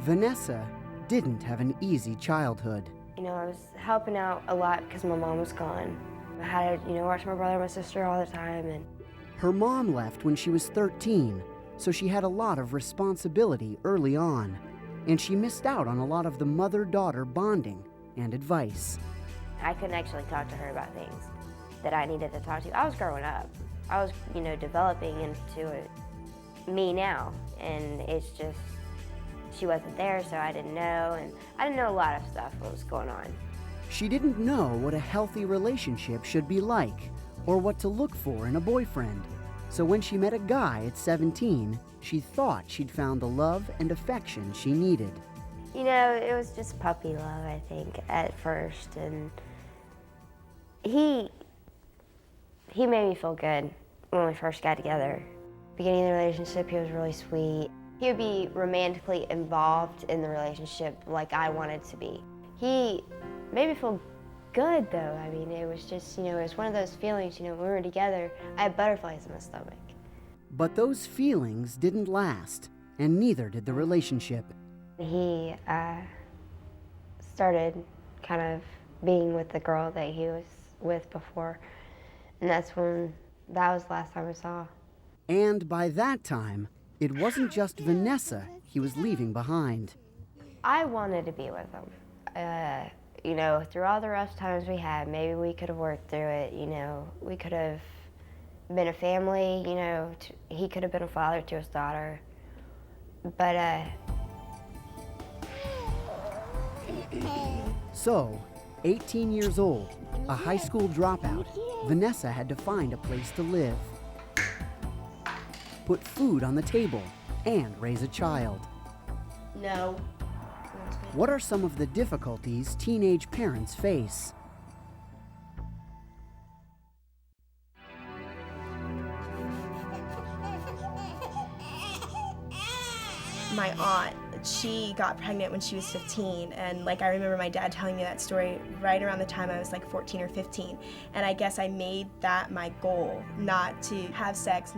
Vanessa didn't have an easy childhood. You know, I was helping out a lot because my mom was gone. I had to, watch my brother and my sister all the time. And Her mom left when she was 13, so she had a lot of responsibility early on, and she missed out on a lot of the mother-daughter bonding and advice. I couldn't actually talk to her about things that I needed to talk to. I was growing up. I was, developing into me now, and it's just, she wasn't there, so I didn't know, and I didn't know a lot of stuff what was going on. She didn't know what a healthy relationship should be like, or what to look for in a boyfriend. So when she met a guy at 17, she thought she'd found the love and affection she needed. It was just puppy love, I think, at first, and he made me feel good when we first got together. Beginning of the relationship, he was really sweet. He would be romantically involved in the relationship like I wanted to be. He made me feel good, though. I mean, it was just, it was one of those feelings, when we were together, I had butterflies in my stomach. But those feelings didn't last, and neither did the relationship. He started kind of being with the girl that he was with before, and that was the last time I saw. And by that time, it wasn't just Vanessa he was leaving behind. I wanted to be with him. Through all the rough times we had, maybe we could have worked through it, we could have been a family, he could have been a father to his daughter. But, So, 18 years old, a high school dropout, Vanessa had to find a place to live, put food on the table, and raise a child. No. What are some of the difficulties teenage parents face? My aunt, she got pregnant when she was 15, and I remember my dad telling me that story right around the time I was 14 or 15, and I guess I made that my goal, not to have sex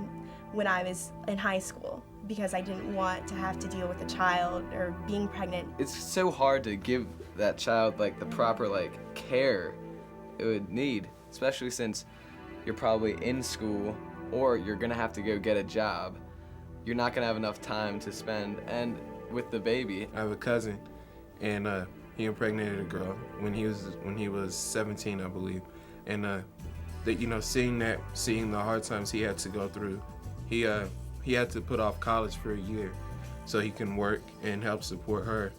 when I was in high school, because I didn't want to have to deal with a child or being pregnant. It's so hard to give that child the proper care it would need, especially since you're probably in school or you're gonna have to go get a job. You're not gonna have enough time to spend, and with the baby. I have a cousin, and he impregnated a girl when he was 17, I believe, and seeing the hard times he had to go through, he had to put off college for a year so he can work and help support her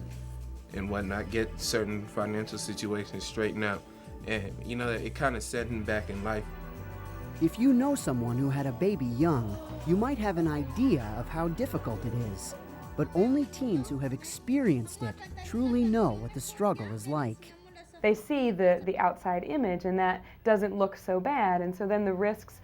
and whatnot, get certain financial situations straightened out, and it kind of set him back in life. If you know someone who had a baby young, you might have an idea of how difficult it is. But only teens who have experienced it truly know what the struggle is like. They see the outside image, and that doesn't look so bad, and so then the risks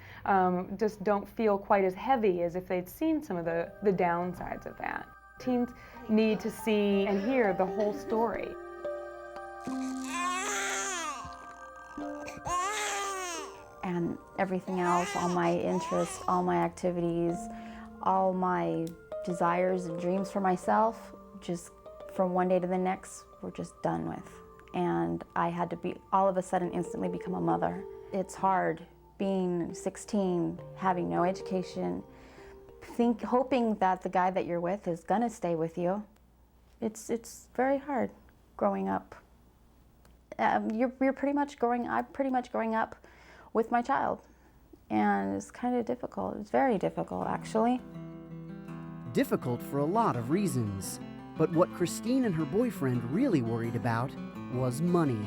just don't feel quite as heavy as if they'd seen some of the downsides of that. Teens need to see and hear the whole story. And everything else, all my interests, all my activities, all my desires and dreams for myself, just from one day to the next, were just done with. And I had to all of a sudden, instantly become a mother. It's hard being 16, having no education, hoping that the guy that you're with is gonna stay with you. It's very hard growing up. I'm pretty much growing up with my child. And it's kind of difficult. It's very difficult, actually. Difficult for a lot of reasons. But what Christine and her boyfriend really worried about was money.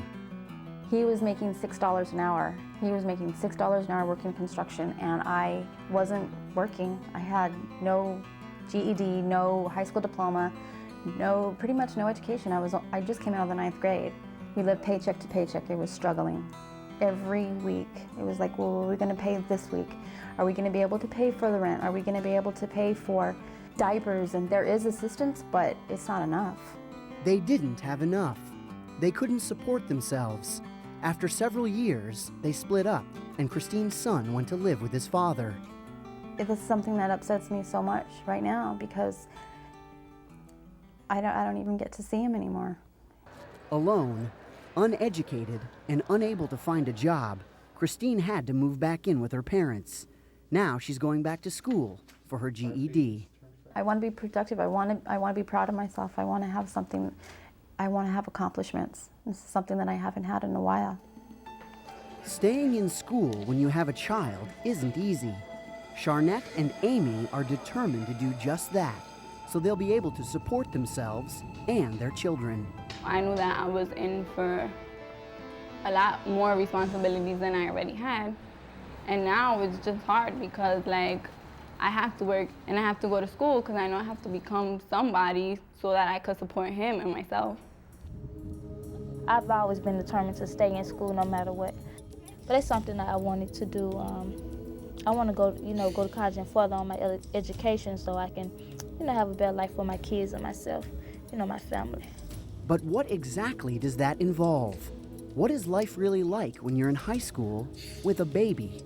He was making $6 an hour. He was making $6 an hour working construction, and I wasn't working. I had no GED, no high school diploma, pretty much no education. I just came out of the 9th grade. We lived paycheck to paycheck. It was struggling. Every week, it was like, well, what are we gonna pay this week? Are we gonna be able to pay for the rent? Are we gonna be able to pay for diapers? And there is assistance, but it's not enough. They didn't have enough. They couldn't support themselves. After several years, they split up, and Christine's son went to live with his father. This is something that upsets me so much right now, because I don't even get to see him anymore. Alone, uneducated, and unable to find a job, Christine had to move back in with her parents. Now she's going back to school for her GED. I want to be productive. I want to be proud of myself. I want to have something. I want to have accomplishments. This is something that I haven't had in a while. Staying in school when you have a child isn't easy. Charnette and Amy are determined to do just that, so they'll be able to support themselves and their children. I knew that I was in for a lot more responsibilities than I already had. And now it's just hard because, like, I have to work and I have to go to school because I know I have to become somebody so that I could support him and myself. I've always been determined to stay in school no matter what. But it's something that I wanted to do. I want to go to college and further on my education so I can, have a better life for my kids and myself, my family. But what exactly does that involve? What is life really like when you're in high school with a baby?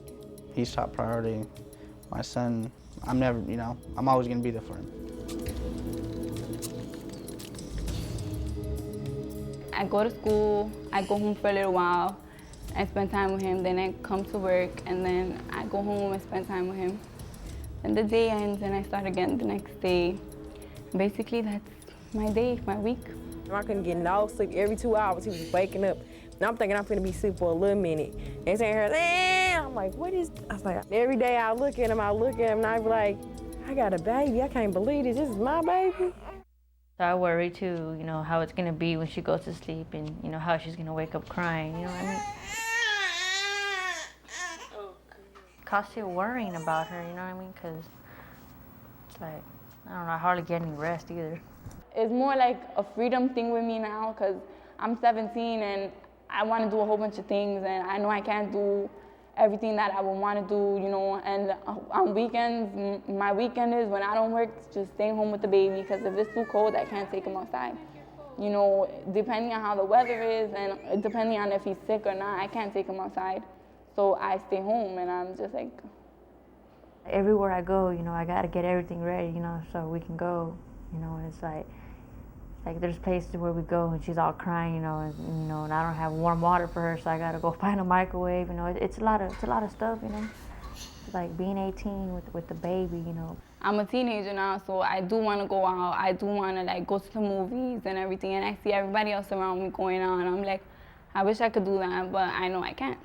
He's top priority. My son, I'm always gonna be there for him. I go to school, I go home for a little while, I spend time with him, then I come to work, and then I go home and spend time with him. And the day ends and I start again the next day. Basically, that's my day, my week. I couldn't get no sleep. Every 2 hours, he was waking up. And I'm thinking I'm gonna be asleep for a little minute. And he's saying, I'm like, what is, I was like, every day I look at him, and I be like, I got a baby, I can't believe this is my baby. So I worry too, how it's gonna be when she goes to sleep and, how she's gonna wake up crying, you know what I mean? Constantly worrying about her, you know what I mean? Because it's like, I don't know, I hardly get any rest either. It's more like a freedom thing with me now because I'm 17 and I want to do a whole bunch of things and I know I can't do everything that I would want to do, and on weekends, my weekend is when I don't work, just staying home with the baby because if it's too cold, I can't take him outside. Depending on how the weather is and depending on if he's sick or not, I can't take him outside. So I stay home and I'm just like... Everywhere I go, I got to get everything ready, so we can go, and it's like there's places where we go and she's all crying, and I don't have warm water for her, so I got to go find a microwave, it's a lot of stuff, It's like being 18 with the baby, I'm a teenager now, so I do want to go out. I do want to go to the movies and everything, and I see everybody else around me going on. I'm like, I wish I could do that, but I know I can't.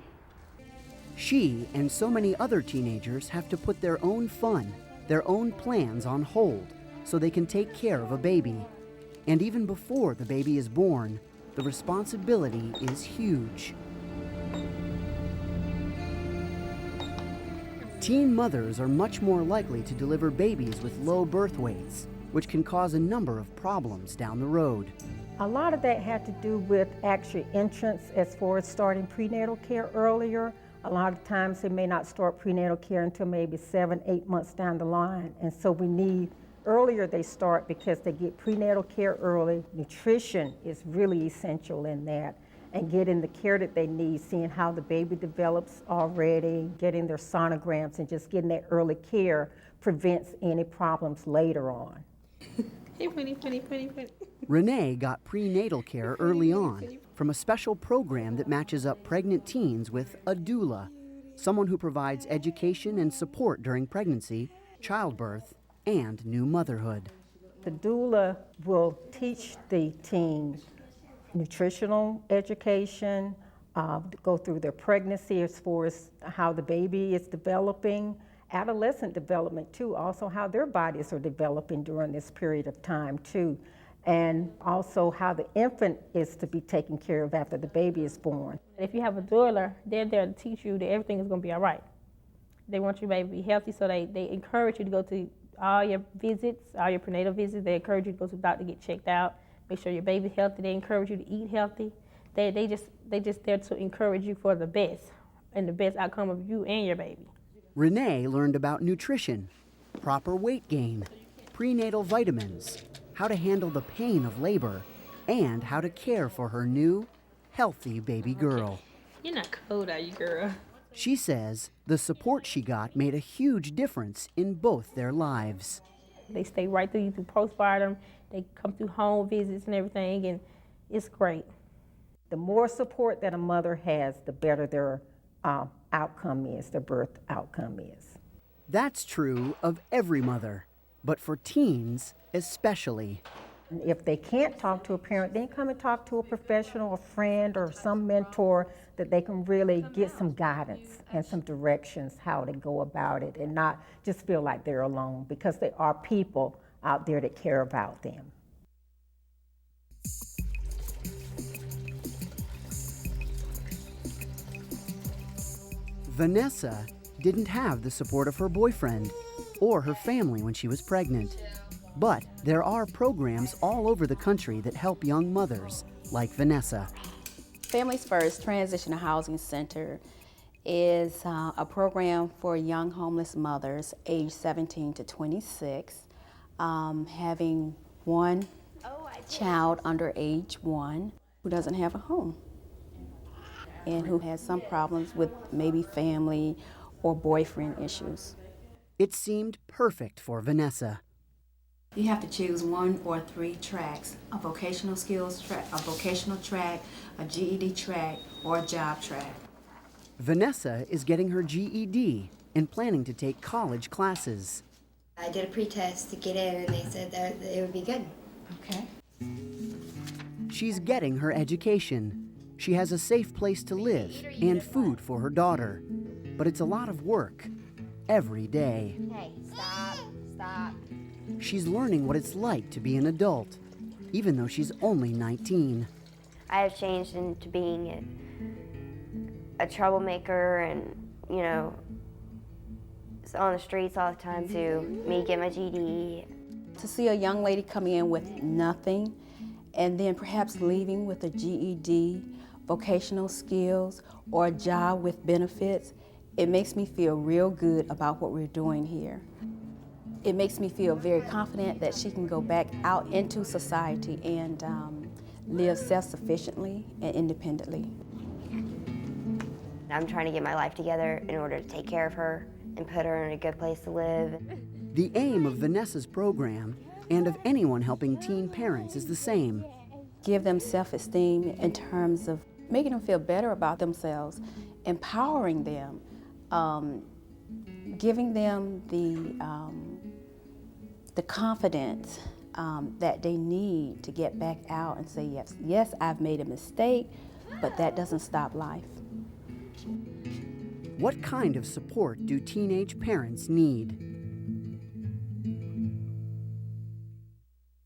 She and so many other teenagers have to put their own fun, their own plans on hold so they can take care of a baby. And even before the baby is born, the responsibility is huge. Teen mothers are much more likely to deliver babies with low birth weights, which can cause a number of problems down the road. A lot of that had to do with actual entrance as far as starting prenatal care earlier. A lot of times they may not start prenatal care until maybe 7, 8 months down the line. And so we need, earlier they start because they get prenatal care early. Nutrition is really essential in that. And getting the care that they need, seeing how the baby develops already, getting their sonograms and just getting that early care prevents any problems later on. Hey, funny. Renee got prenatal care early on from a special program that matches up pregnant teens with a doula, someone who provides education and support during pregnancy, childbirth, and new motherhood. The doula will teach the teen nutritional education, go through their pregnancy as far as how the baby is developing, adolescent development too, also how their bodies are developing during this period of time too, and also how the infant is to be taken care of after the baby is born. If you have a doula, they're there to teach you that everything is going to be all right. They want your baby to be healthy, so they encourage you to go to all your visits, all your prenatal visits. They encourage you to go to the doctor to get checked out, make sure your baby's healthy. They encourage you to eat healthy. They just there to encourage you for the best and the best outcome of you and your baby. Renee learned about nutrition, proper weight gain, prenatal vitamins, how to handle the pain of labor, and how to care for her new, healthy baby girl. You're not cold, are you, girl? She says the support she got made a huge difference in both their lives. They stay right through you through postpartum. They come through home visits and everything, and it's great. The more support that a mother has, the better their outcome is, their birth outcome is. That's true of every mother, but for teens especially. If they can't talk to a parent, then come and talk to a professional, a friend, or some mentor that they can really get some guidance and some directions how to go about it and not just feel like they're alone, because there are people out there that care about them. Vanessa didn't have the support of her boyfriend or her family when she was pregnant. But there are programs all over the country that help young mothers like Vanessa. Families First Transitional Housing Center is a program for young homeless mothers aged 17 to 26, having one child under age 1 who doesn't have a home and who has some problems with maybe family or boyfriend issues. It seemed perfect for Vanessa. You have to choose 1 or 3 tracks: a vocational skills track, a vocational track, a GED track, or a job track. Vanessa is getting her GED and planning to take college classes. I did a pre-test to get in, and they said that it would be good. Okay. She's getting her education. She has a safe place to live and food for her daughter. But it's a lot of work, every day. Hey, stop. She's learning what it's like to be an adult, even though she's only 19. I have changed into being a troublemaker and, you know, on the streets all the time to me get my GED. To see a young lady come in with nothing and then perhaps leaving with a GED, vocational skills, or a job with benefits, it makes me feel real good about what we're doing here. It makes me feel very confident that she can go back out into society and live self-sufficiently and independently. I'm trying to get my life together in order to take care of her and put her in a good place to live. The aim of Vanessa's program and of anyone helping teen parents is the same. Give them self-esteem in terms of making them feel better about themselves, empowering them, giving them the confidence that they need to get back out and say, yes, I've made a mistake, but that doesn't stop life. What kind of support do teenage parents need?